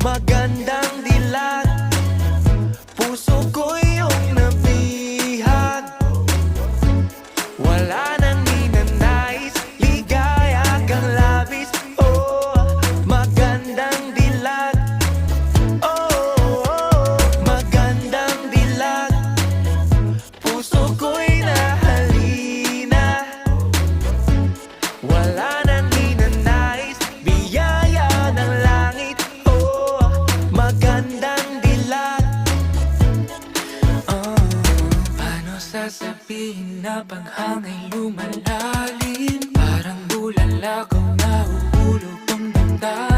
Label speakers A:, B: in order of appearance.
A: magandang dilag. Puso ko iyong nabihag. Wala nang ninanais, ligaya kang labis. Oh, magandang dilag. Oh, magandang dilag. Puso ko'y nahalina. Wala nang ninanais, biyaya ng langit. Oh, magandang dilag. Paano sasabihin na paghangay lumalalim? Parang bulalakaw na uhulog ang damdamin.